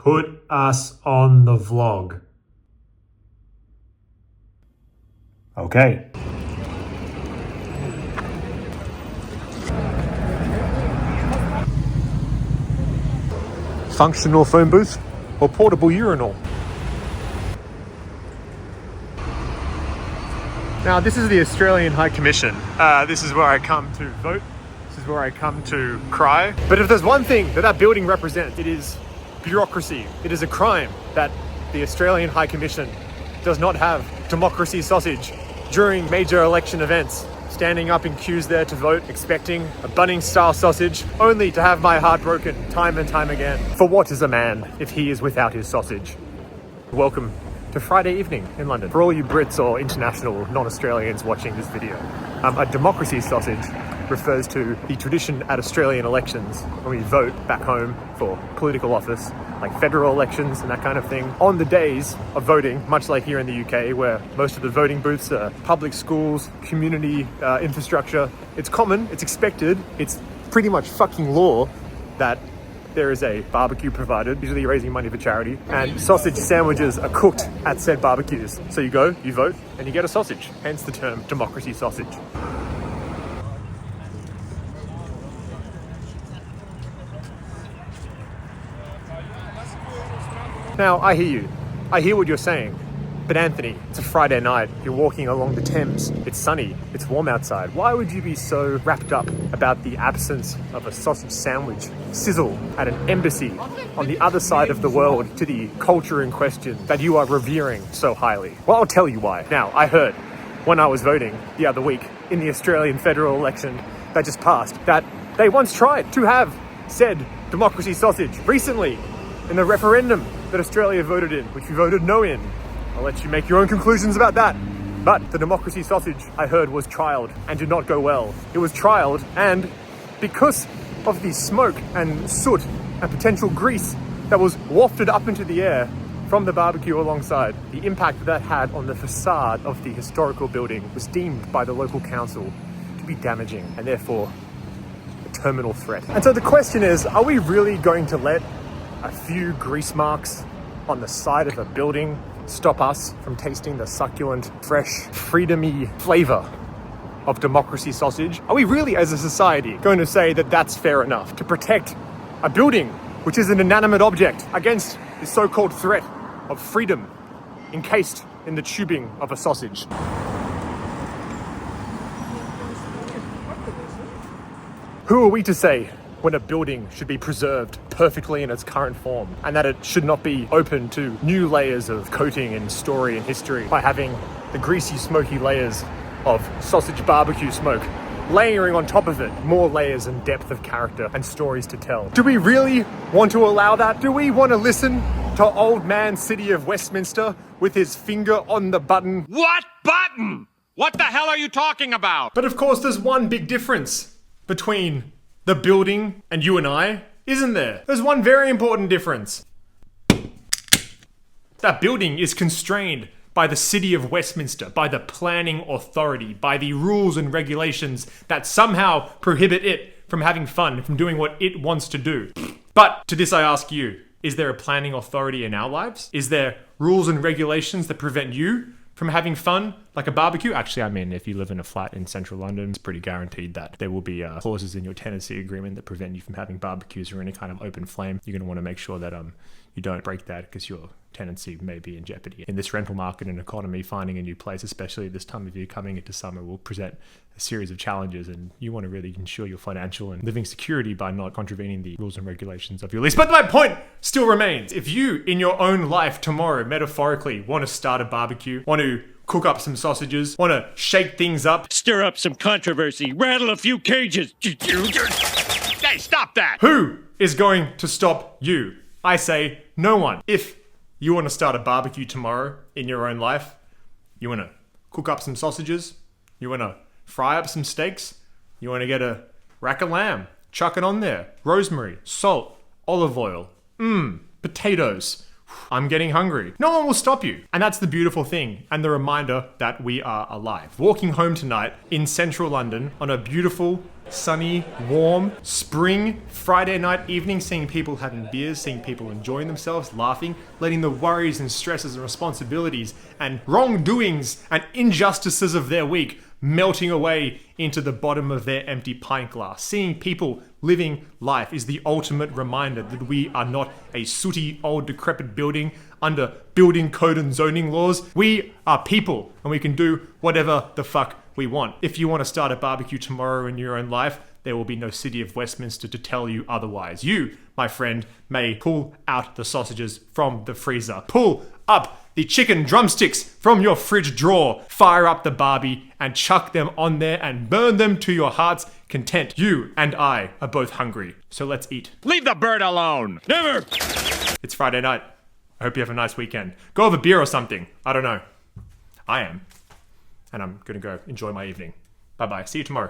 Put us on the vlog. Okay. Functional phone booth or portable urinal? Now, this is the Australian High Commission. This is where I come to vote. This is where I come to cry. But if there's one thing that that building represents, it is bureaucracy. It is a crime that the Australian High Commission does not have democracy sausage during major election events. Standing up in queues there to vote, expecting a Bunnings-style sausage, only to have my heart broken time and time again. For what is a man if he is without his sausage? Welcome to Friday evening in London. For all you Brits or international non-Australians watching this video, a democracy sausage refers to the tradition at Australian elections when we vote back home for political office, like federal elections and that kind of thing. On the days of voting, much like here in the UK, where most of the voting booths are public schools, community infrastructure, it's common, it's expected, it's pretty much fucking law that there is a barbecue provided, usually raising money for charity, and sausage sandwiches are cooked at said barbecues. So you go, you vote, and you get a sausage, hence the term democracy sausage. Now, I hear you. I hear what you're saying. But Anthony, it's a Friday night. You're walking along the Thames. It's sunny. It's warm outside. Why would you be so wrapped up about the absence of a sausage sandwich sizzle at an embassy on the other side of the world to the culture in question that you are revering so highly? Well, I'll tell you why. Now, I heard when I was voting the other week in the Australian federal election that just passed that they once tried to have said democracy sausage recently in the referendum that Australia voted in, which we voted no in. I'll let you make your own conclusions about that. But the democracy sausage, I heard, was trialled and did not go well. It was trialled, and because of the smoke and soot and potential grease that was wafted up into the air from the barbecue alongside, the impact that had on the facade of the historical building was deemed by the local council to be damaging and therefore a terminal threat. And so the question is, are we really going to let a few grease marks on the side of a building stop us from tasting the succulent, fresh, freedom-y flavor of democracy sausage? Are we really, as a society, going to say that that's fair enough to protect a building which is an inanimate object against the so-called threat of freedom encased in the tubing of a sausage? Who are we to say when a building should be preserved perfectly in its current form and that it should not be open to new layers of coating and story and history by having the greasy, smoky layers of sausage barbecue smoke layering on top of it more layers and depth of character and stories to tell? Do we really want to allow that? Do we want to listen to old man City of Westminster with his finger on the button? What button? What the hell are you talking about? But of course there's one big difference between the building and you and I, isn't there? There's one very important difference. That building is constrained by the City of Westminster, by the planning authority, by the rules and regulations that somehow prohibit it from having fun, from doing what it wants to do. But to this I ask you, is there a planning authority in our lives? Is there rules and regulations that prevent you from having fun, like a barbecue? Actually, I mean, if you live in a flat in central London, it's pretty guaranteed that there will be clauses in your tenancy agreement that prevent you from having barbecues or any kind of open flame. You're going to want to make sure that you don't break that because your tenancy may be in jeopardy. In this rental market and economy, finding a new place, especially this time of year coming into summer, will present a series of challenges, and you want to really ensure your financial and living security by not contravening the rules and regulations of your lease. But my point still remains. If you, in your own life tomorrow, metaphorically, want to start a barbecue, want to cook up some sausages, want to shake things up, Stir up some controversy, rattle a few cages. Hey, stop that! who is going to stop you? I say no one. If you want to start a barbecue tomorrow in your own life, you want to cook up some sausages, you want to fry up some steaks, you want to get a rack of lamb, chuck it on there, rosemary, salt, olive oil, potatoes. I'm getting hungry. No one will stop you. And that's the beautiful thing and the reminder that we are alive. Walking home tonight in central London on a beautiful sunny, warm, spring, Friday night evening, seeing people having beers, seeing people enjoying themselves, laughing, letting the worries and stresses and responsibilities and wrongdoings and injustices of their week melting away into the bottom of their empty pint glass. Seeing people living life is the ultimate reminder that we are not a sooty old decrepit building under building code and zoning laws. We are people and we can do whatever the fuck we want. If you want to start a barbecue tomorrow in your own life, there will be no city of Westminster to tell you otherwise. You, my friend, may pull out the sausages from the freezer, pull up the chicken drumsticks from your fridge drawer, fire up the barbie and chuck them on there and burn them to your heart's content. You and I are both hungry, so let's eat. Leave the bird alone. Never. It's Friday night. I hope you have a nice weekend. Go have a beer or something. I don't know. I am. And I'm gonna go enjoy my evening. Bye-bye. See you tomorrow.